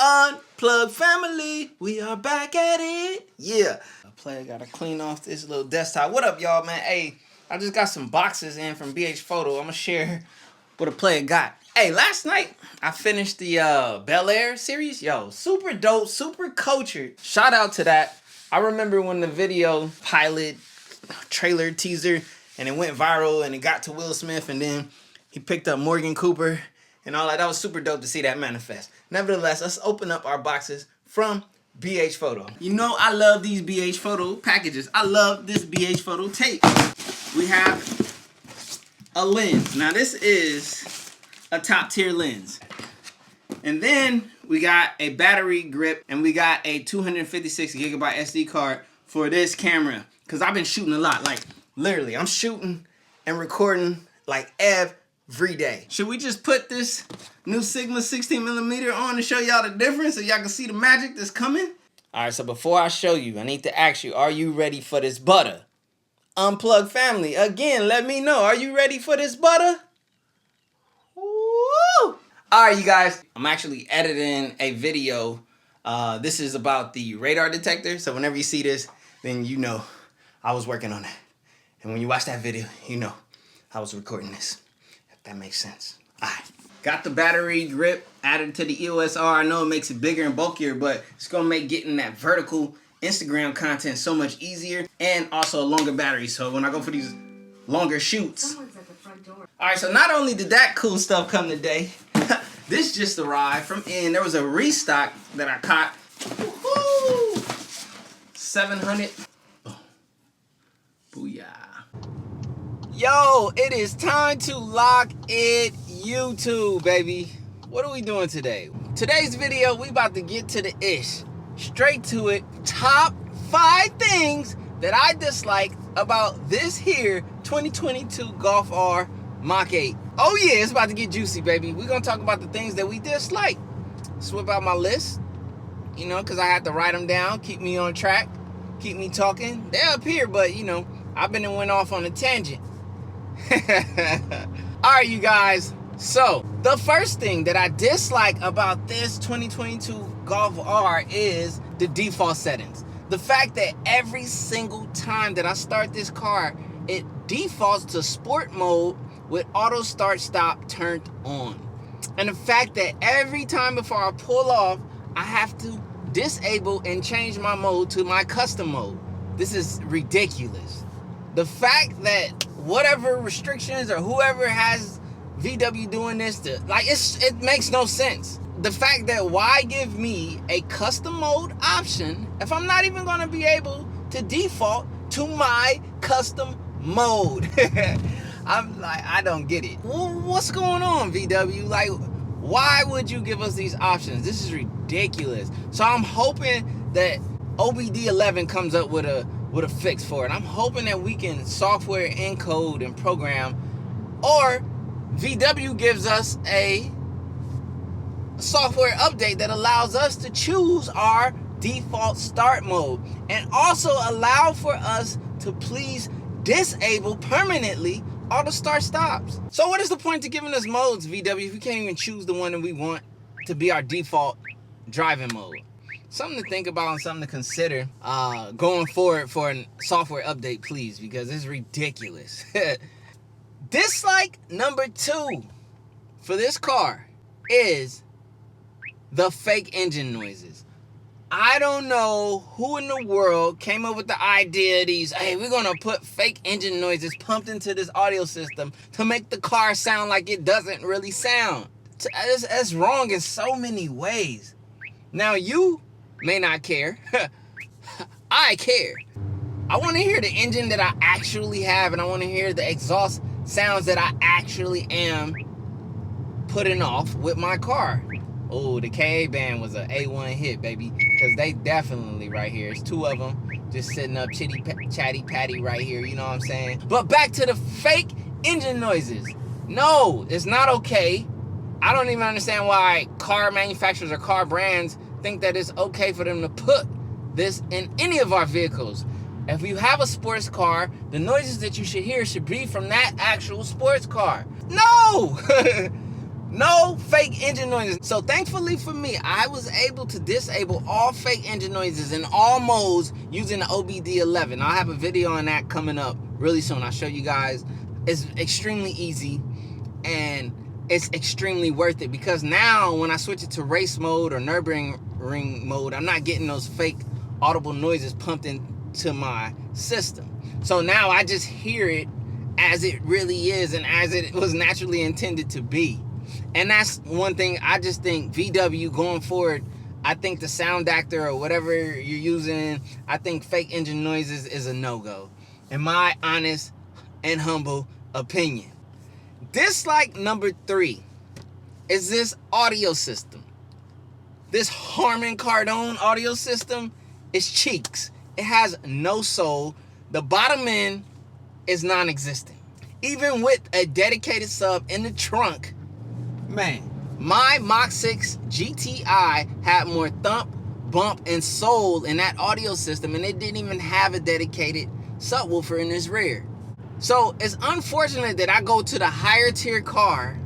Unplugged family, we are back at it. Yeah. Player gotta clean off this little desktop. What up, y'all, man? Hey, I just got some boxes in from BH Photo. I'm gonna share what a player got. Hey, last night I finished the Bel Air series. Yo, super dope, super cultured. Shout out to that. I remember when the video pilot, trailer, teaser, and it went viral and it got to Will Smith and then he picked up Morgan Cooper and all that. That was super dope to see that manifest. Nevertheless, let's open up our boxes from BH Photo. You know I love these BH Photo packages. I love this BH Photo tape. We have a lens. Now this is a top tier lens. And then we got a battery grip and we got a 256 gigabyte SD card for this camera. Cause I've been shooting a lot. Like literally, I'm shooting and recording like every day. Should we just put this new Sigma 16mm on to show y'all the difference so y'all can see the magic that's coming? All right, so before I show you, I need to ask you, are you ready for this butter? Unplugged family, again, let me know. Are you ready for this butter? Woo! All right, you guys, I'm actually editing a video. This is about the radar detector. So whenever you see this, then you know I was working on that. And when you watch that video, you know I was recording this. If that makes sense. All right. Got the battery grip added to the EOS R. I know it makes it bigger and bulkier, but it's going to make getting that vertical Instagram content so much easier and also a longer battery. So when I go for these longer shoots. Someone's at the front door. All right, so not only did that cool stuff come today, this just arrived from in. There was a restock that I caught. Woo-hoo! 700. Oh. Booyah. Yo, it is time to lock it YouTube, baby. What are we doing today? Today's video, we about to get to the ish. Straight to it. Top 5 things that I dislike about this here 2022 Golf R MK8. Oh yeah, it's about to get juicy, baby. We're gonna talk about the things that we dislike. Swip out my list, you know, because I had to write them down, keep me on track, keep me talking. They're up here, but you know, I've been and went off on a tangent. Alright, you guys. So, the first thing that I dislike about this 2022 Golf R is the default settings. The fact that every single time that I start this car, it defaults to sport mode with auto start stop turned on. And the fact that every time before I pull off, I have to disable and change my mode to my custom mode. This is ridiculous. The fact that whatever restrictions or whoever has VW doing this, it makes no sense. The fact that why give me a custom mode option if I'm not even gonna be able to default to my custom mode? I'm like, I don't get it. What's going on, VW? Like, why would you give us these options? This is ridiculous. So I'm hoping that OBD11 comes up with a fix for it. I'm hoping that we can software encode and program, or VW gives us a software update that allows us to choose our default start mode and also allow for us to please disable permanently auto start stops. So what is the point to giving us modes, VW, if we can't even choose the one that we want to be our default driving mode? Something to think about and something to consider going forward for a software update, please, because it's ridiculous. Dislike number 2 for this car is the fake engine noises. I don't know who in the world came up with the idea of these, hey, we're gonna put fake engine noises pumped into this audio system to make the car sound like it doesn't really sound. That's wrong in so many ways. Now you may not care. I care. I want to hear the engine that I actually have, and I want to hear the exhaust sounds that I actually am putting off with my car. Oh, the KA band was an A1 hit, baby, because they definitely right here. It's 2 of them just sitting up chatty patty right here, you know what I'm saying? But back to the fake engine noises. No, it's not okay. I don't even understand why car manufacturers or car brands think that it's okay for them to put this in any of our vehicles. If you have a sports car, the noises that you should hear should be from that actual sports car. No! No fake engine noises. So thankfully for me, I was able to disable all fake engine noises in all modes using the OBD11. I'll have a video on that coming up really soon. I'll show you guys. It's extremely easy and it's extremely worth it, because now when I switch it to race mode or Nürburgring mode, I'm not getting those fake audible noises pumped into my system. So now I just hear it as it really is and as it was naturally intended to be. And that's one thing I just think VW going forward, I think the sound actor or whatever you're using, I think fake engine noises is a no-go, in my honest and humble opinion. Dislike number 3 is this audio system. This Harman Kardon audio system is cheeks. It has no soul. The bottom end is non-existent. Even with a dedicated sub in the trunk, man, my Mach 6 GTI had more thump, bump, and soul in that audio system, and it didn't even have a dedicated subwoofer in its rear. So it's unfortunate that I go to the higher tier car,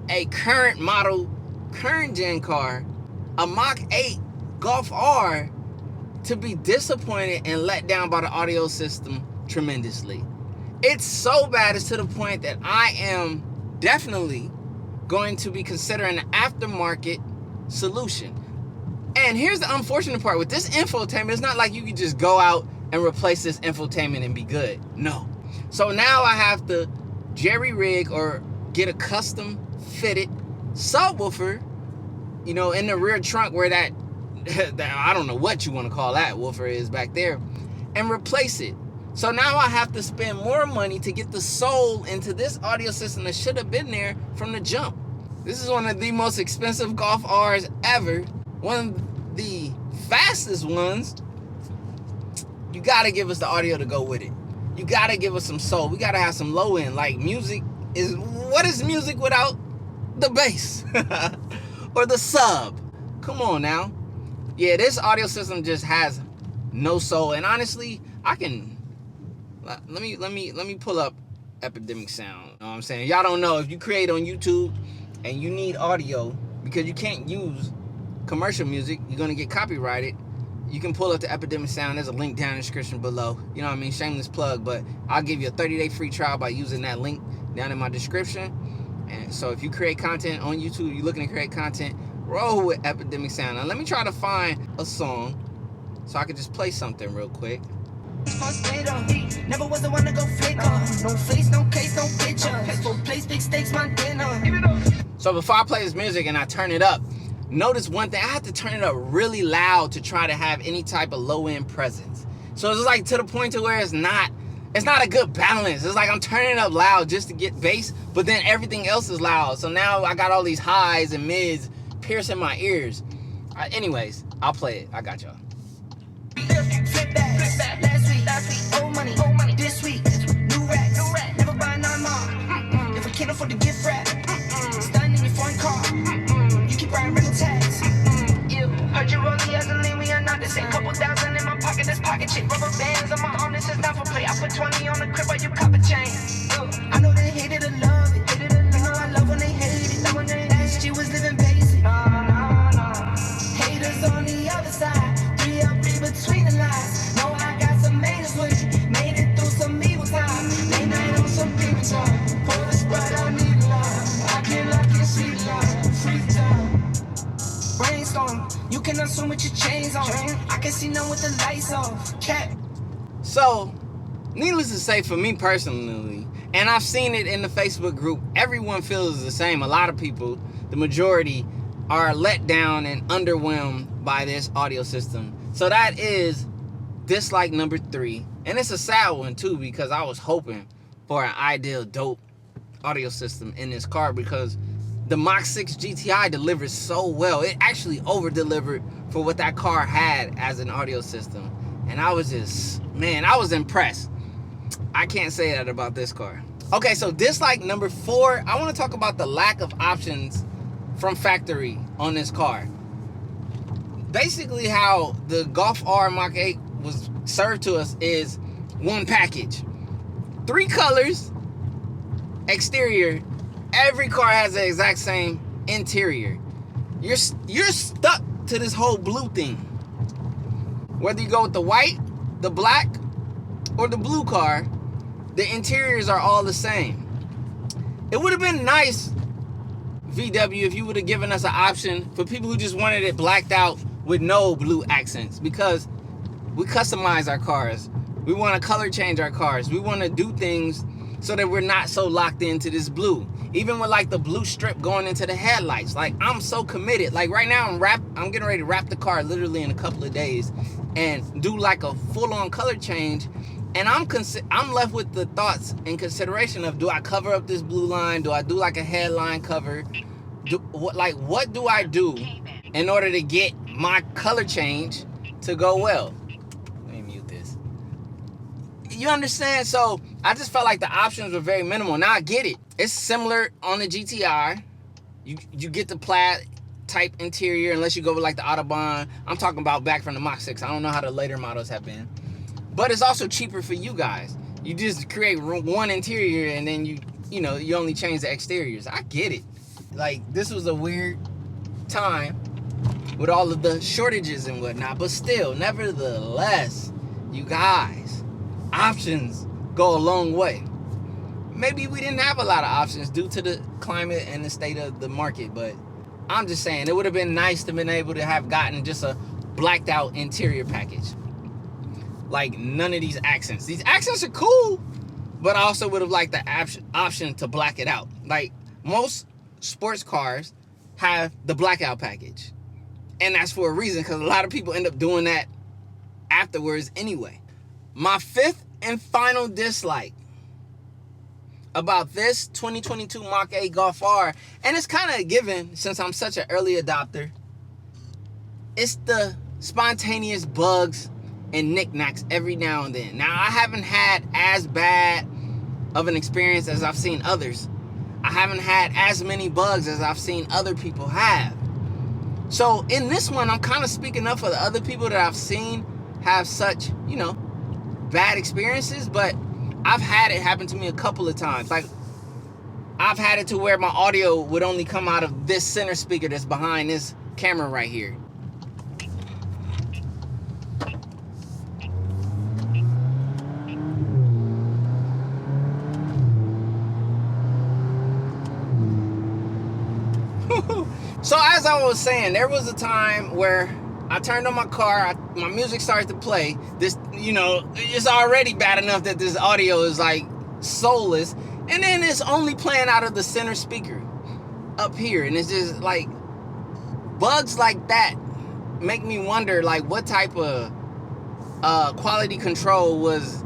a current model, current gen car, a Mach 8 Golf R, to be disappointed and let down by the audio system tremendously. It's so bad, it's to the point that I am definitely going to be considering an aftermarket solution. And here's the unfortunate part with this infotainment. It's not like you can just go out and replace this infotainment and be good. No. So now I have to jerry rig or get a custom fitted subwoofer, you know, in the rear trunk where that I don't know what you want to call that woofer is back there, and replace it. So now I have to spend more money to get the soul into this audio system that should have been there from the jump. This is one of the most expensive Golf R's ever. One of the fastest ones. You gotta give us the audio to go with it. You gotta give us some soul. We gotta have some low end. Like, music is, what is music without the bass? Or the sub? Come on now. Yeah, this audio system just has no soul. And honestly, I can, let me pull up Epidemic sound. You know what I'm saying? Y'all don't know, if you create on YouTube and you need audio, because you can't use commercial music, you're gonna get copyrighted. You can pull up the Epidemic sound. There's a link down in the description below. You know what I mean? Shameless plug, but I'll give you a 30-day free trial by using that link down in my description. And so if you create content on YouTube, you're looking to create content, roll with Epidemic sound. Now let me try to find a song so I can just play something real quick. Never was the one to go flick on. No face, no case, no picture. Full place, big stakes, my dinner. So before I play this music and I turn it up, notice one thing. I have to turn it up really loud to try to have any type of low-end presence. So it's like to the point to where it's not a good balance. It's like I'm turning it up loud just to get bass, but then everything else is loud. So now I got all these highs and mids piercing my ears. Anyways, I'll play it. I got y'all. Flip back. Last week, old money, this week, new rack, never buy none more. If I can't afford to gift wrap, stunning in your foreign car, you keep riding rental tags. Heard you roll the other lane, we are not the same. Couple thousand in my pocket, this pocket chick. Rubber bands on my arm, this is not for play. I put 20 on the crib while you cop a chain. I know they hate it or love it. You know I love when they hate it. Love when they asked you was living basic. No. Haters on the other side, 3 up between the lines. Know I got some haters with me, made it through some evil times. Late night on some people time. Pour the Sprite, I need love. I can't lock your sweet love. Free time. Brainstorm, you can assume with your chains on. I can see none with the lights off. Cat. So, needless to say, for me personally, and I've seen it in the Facebook group, everyone feels the same. A lot of people, the majority, are let down and underwhelmed by this audio system. So that is dislike number 3. And it's a sad one too, because I was hoping for an ideal dope audio system in this car, because the Mach 6 GTI delivers so well. It actually over-delivered for what that car had as an audio system. And I was just, man, I was impressed. I can't say that about this car. Okay, so dislike number 4, I want to talk about the lack of options from factory on this car. Basically how the Golf R MK8 was served to us is one package. 3 colors, exterior, Every car has the exact same interior. You're stuck to this whole blue thing. Whether you go with the white, the black, or the blue car, the interiors are all the same. It would have been nice, VW, if you would have given us an option for people who just wanted it blacked out with no blue accents, because we customize our cars. We want to color change our cars. We want to do things so that we're not so locked into this blue. Even with like the blue strip going into the headlights, like I'm so committed. Like right now I'm getting ready to wrap the car literally in a couple of days and do like a full-on color change. And I'm left with the thoughts and consideration of, do I cover up this blue line? Do I do like a headline cover? What do I do in order to get my color change to go well? Let me mute this. You understand? So I just felt like the options were very minimal. Now I get it. It's similar on the GTR. You get the plaid type interior unless you go with like the Autobahn. I'm talking about back from the Mach 6. I don't know how the later models have been. But it's also cheaper for you guys. You just create one interior and then you only change the exteriors. I get it. Like, this was a weird time with all of the shortages and whatnot. But still, nevertheless, you guys, options go a long way. Maybe we didn't have a lot of options due to the climate and the state of the market. But I'm just saying, it would have been nice to have been able to have gotten just a blacked out interior package. Like, none of these accents. These accents are cool, but I also would have liked the option to black it out. Like, most sports cars have the blackout package. And that's for a reason, because a lot of people end up doing that afterwards anyway. My fifth and final dislike about this 2022 Mach 8 Golf R, and it's kind of a given since I'm such an early adopter, it's the spontaneous bugs and knickknacks every now and then. Now, I haven't had as bad of an experience as I've seen others. I haven't had as many bugs as I've seen other people have. So in this one, I'm kind of speaking up for the other people that I've seen have such, bad experiences, but I've had it happen to me a couple of times. Like, I've had it to where my audio would only come out of this center speaker that's behind this camera right here. So as I was saying, there was a time where I turned on my car, my music started to play. This, it's already bad enough that this audio is like soulless. And then it's only playing out of the center speaker up here. And it's just like, bugs like that make me wonder, like, what type of quality control was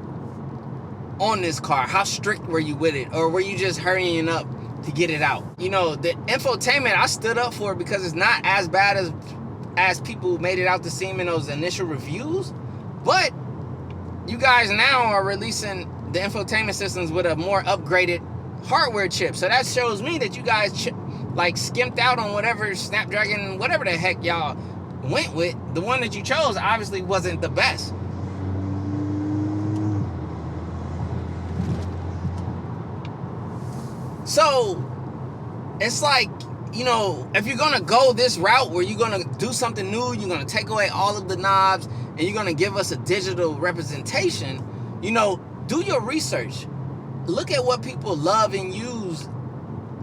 on this car? How strict were you with it? Or were you just hurrying up to get it out? The infotainment, I stood up for it because it's not as bad as people made it out to seem in those initial reviews. But you guys now are releasing the infotainment systems with a more upgraded hardware chip. So that shows me that you guys skimped out on whatever Snapdragon, whatever the heck y'all went with. The one that you chose obviously wasn't the best. So it's like, if you're going to go this route where you're going to do something new, you're going to take away all of the knobs and you're going to give us a digital representation, do your research. Look at what people love and use,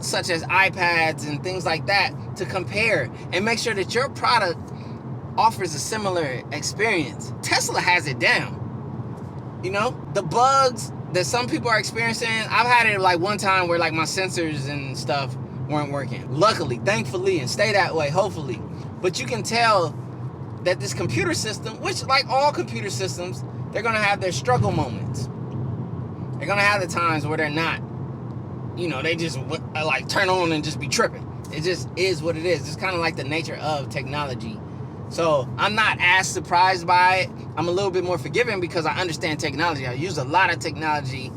such as iPads and things like that, to compare and make sure that your product offers a similar experience. Tesla has it down. The bugs that some people are experiencing, I've had it like one time where like my sensors and stuff weren't working. Luckily, thankfully, and stay that way, hopefully. But you can tell that this computer system, which like all computer systems, they're gonna have their struggle moments. They're gonna have the times where they're not, they just like turn on and just be tripping. It just is what it is. It's kind of like the nature of technology. So I'm not as surprised by it. I'm a little bit more forgiving because I understand technology. I use a lot of technology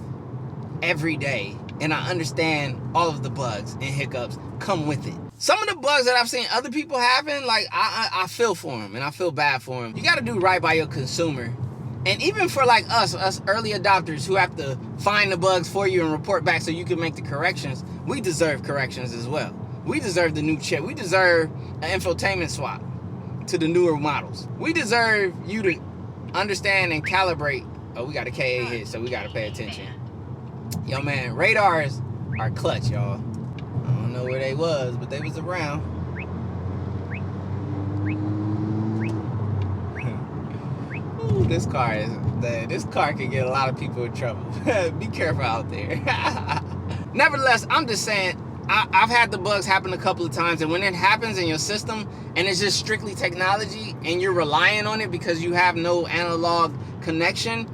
every day, and I understand all of the bugs and hiccups come with it. Some of the bugs that I've seen other people having, like, I feel for them and I feel bad for them. You got to do right by your consumer And even for like us early adopters who have to find the bugs for you and report back so you can make the corrections, we deserve corrections as well. We deserve the new chip. We deserve an infotainment swap to the newer models. We deserve you to understand and calibrate. Oh, we got a KA hit, so we got to pay attention. Yo, man, radars are clutch, y'all. I don't know where they was, but they was around. Ooh, this car can get a lot of people in trouble. Be careful out there. Nevertheless, I'm just saying, I've had the bugs happen a couple of times, and when it happens in your system and it's just strictly technology and you're relying on it because you have no analog connection,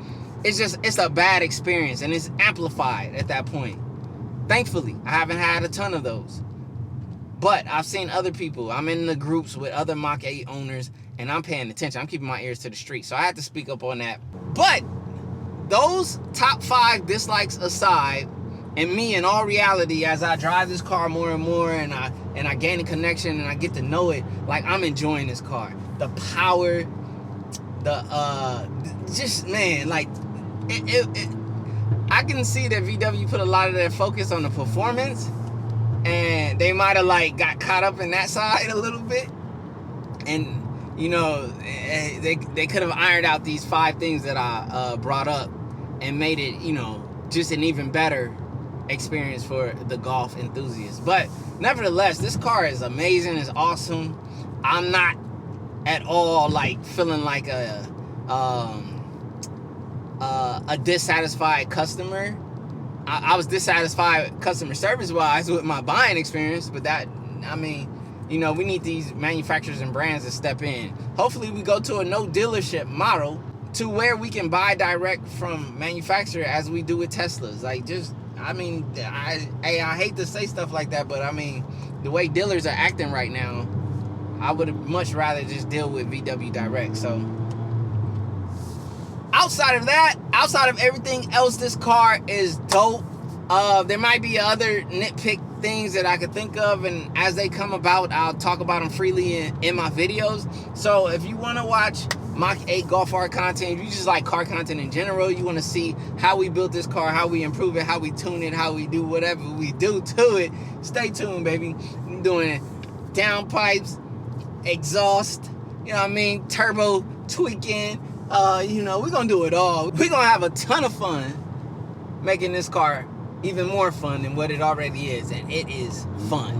it's a bad experience, and it's amplified at that point. Thankfully, I haven't had a ton of those. But I've seen other people. I'm in the groups with other Mach 8 owners, and I'm paying attention. I'm keeping my ears to the street. So I had to speak up on that. But those top 5 dislikes aside, and me in all reality, as I drive this car more and more, and I gain a connection and I get to know it, like, I'm enjoying this car. The power, just, man, like, I can see that VW put a lot of their focus on the performance, and they might have like got caught up in that side a little bit, and you know, they could have ironed out these 5 things that I brought up and made it, you know, just an even better experience for the golf enthusiasts. But nevertheless, this car is amazing. It's awesome. I'm not at all like feeling like a dissatisfied customer. I was dissatisfied customer service wise with my buying experience, but that, I mean, you know, we need these manufacturers and brands to step in. Hopefully we go to a no dealership model to where we can buy direct from manufacturer as we do with Teslas. Like, just, I mean, I hate to say stuff like that, but I mean, the way dealers are acting right now, I would much rather just deal with VW direct. So outside of that, outside of everything else, this car is dope. There might be other nitpick things that I could think of, and as they come about, I'll talk about them freely in my videos. So if you want to watch Mach 8 Golf R content, if you just like car content in general, you want to see how we built this car, how we improve it, how we tune it, how we do whatever we do to it, stay tuned, baby. I'm doing downpipes, exhaust, you know what I mean, turbo tweaking, you know, we're gonna do it all. We're gonna have a ton of fun making this car even more fun than what it already is, and it is fun.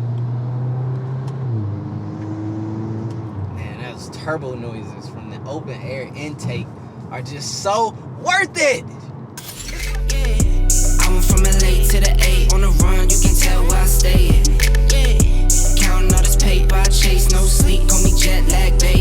Man, those turbo noises from the open air intake are just so worth it. Yeah, I went from LA to the A on the run, you can tell where I stay at. Yeah, counting all this paper I chase, no sleep, call me jet lag, baby.